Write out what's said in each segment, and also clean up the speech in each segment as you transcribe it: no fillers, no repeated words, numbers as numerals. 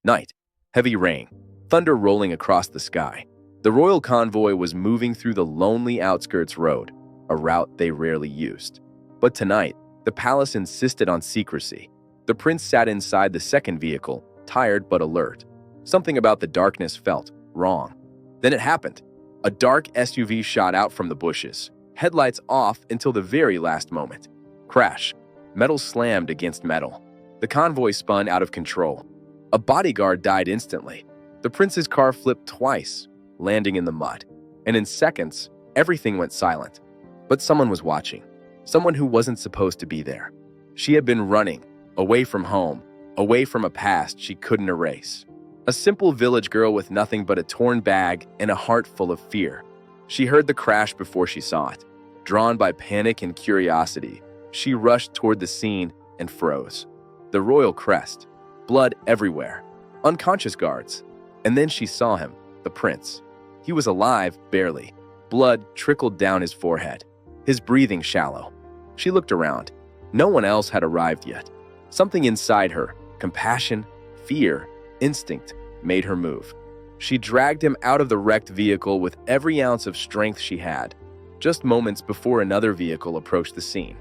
Night. Heavy rain. Thunder rolling across the sky. The royal convoy was moving through the lonely outskirts road, a route they rarely used. But tonight, the palace insisted on secrecy. The prince sat inside the second vehicle, tired but alert. Something about the darkness felt wrong. Then it happened. A dark SUV shot out from the bushes, headlights off until the very last moment. Crash. Metal slammed against metal. The convoy spun out of control. A bodyguard died instantly. The prince's car flipped twice, landing in the mud. And in seconds, everything went silent. But someone was watching. Someone who wasn't supposed to be there. She had been running, away from home, away from a past she couldn't erase. A simple village girl with nothing but a torn bag and a heart full of fear. She heard the crash before she saw it. Drawn by panic and curiosity, she rushed toward the scene and froze. The royal crest. Blood everywhere. Unconscious guards. And then she saw him, the prince. He was alive, barely. Blood trickled down his forehead. His breathing shallow. She looked around. No one else had arrived yet. Something inside her, compassion, fear, instinct, made her move. She dragged him out of the wrecked vehicle with every ounce of strength she had, just moments before another vehicle approached the scene.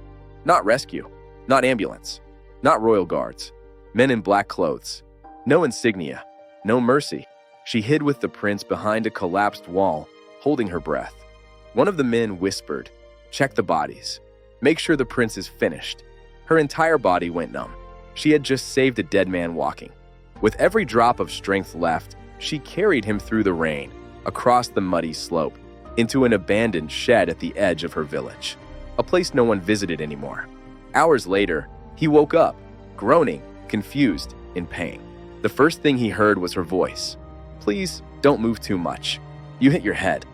Not rescue, not ambulance, not royal guards. Men in black clothes. No insignia, no mercy. She hid with the prince behind a collapsed wall, holding her breath. One of the men whispered, "Check the bodies. Make sure the prince is finished." Her entire body went numb. She had just saved a dead man walking. With every drop of strength left, she carried him through the rain, across the muddy slope, into an abandoned shed at the edge of her village, a place no one visited anymore. Hours later, he woke up, groaning, confused, in pain. The first thing he heard was her voice. "Please, don't move too much. You hit your head."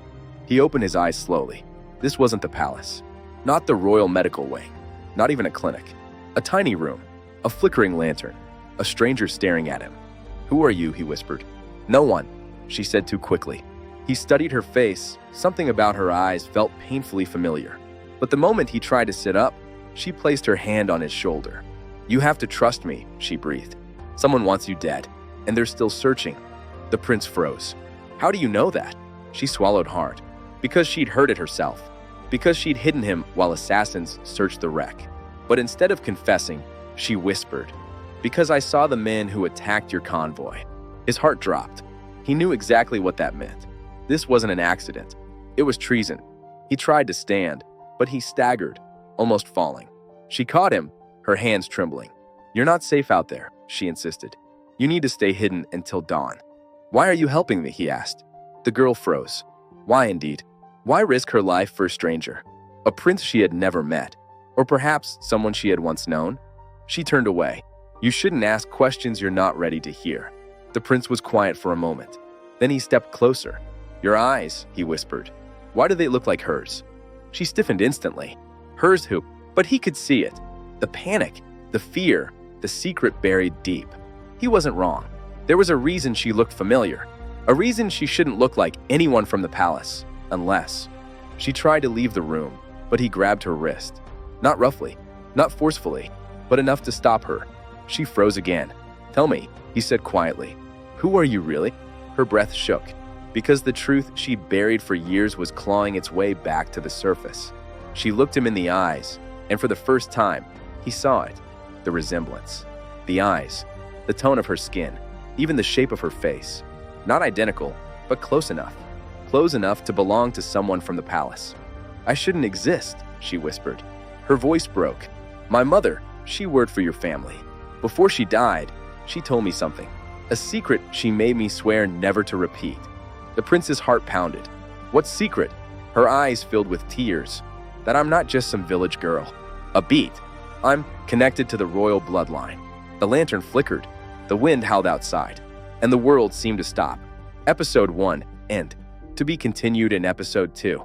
He opened his eyes slowly. This wasn't the palace. Not the royal medical wing. Not even a clinic. A tiny room. A flickering lantern. A stranger staring at him. "Who are you?" he whispered. "No one," she said too quickly. He studied her face. Something about her eyes felt painfully familiar. But the moment he tried to sit up, she placed her hand on his shoulder. "You have to trust me," she breathed. "Someone wants you dead, and they're still searching." The prince froze. "How do you know that?" She swallowed hard. Because she'd heard it herself. Because she'd hidden him while assassins searched the wreck. But instead of confessing, she whispered, "Because I saw the men who attacked your convoy." His heart dropped. He knew exactly what that meant. This wasn't an accident. It was treason. He tried to stand, but he staggered, almost falling. She caught him, her hands trembling. "You're not safe out there," she insisted. "You need to stay hidden until dawn." "Why are you helping me?" he asked. The girl froze. Why indeed? Why risk her life for a stranger? A prince she had never met. Or perhaps someone she had once known? She turned away. "You shouldn't ask questions you're not ready to hear." The prince was quiet for a moment. Then he stepped closer. "Your eyes," he whispered. "Why do they look like hers?" She stiffened instantly. Hers who? But he could see it. The panic, the fear, the secret buried deep. He wasn't wrong. There was a reason she looked familiar. A reason she shouldn't look like anyone from the palace. Unless. She tried to leave the room, but he grabbed her wrist. Not roughly, not forcefully, but enough to stop her. She froze again. "Tell me," he said quietly. "Who are you really?" Her breath shook, because the truth she buried for years was clawing its way back to the surface. She looked him in the eyes, and for the first time, he saw it. The resemblance. The eyes. The tone of her skin. Even the shape of her face. Not identical, but close enough. Close enough to belong to someone from the palace. "I shouldn't exist," she whispered. Her voice broke. "My mother, she worked for your family. Before she died, she told me something. A secret she made me swear never to repeat." The prince's heart pounded. "What secret?" Her eyes filled with tears. "That I'm not just some village girl. A beat. I'm connected to the royal bloodline." The lantern flickered. The wind howled outside. And the world seemed to stop. Episode 1, end. To be continued in Episode 2.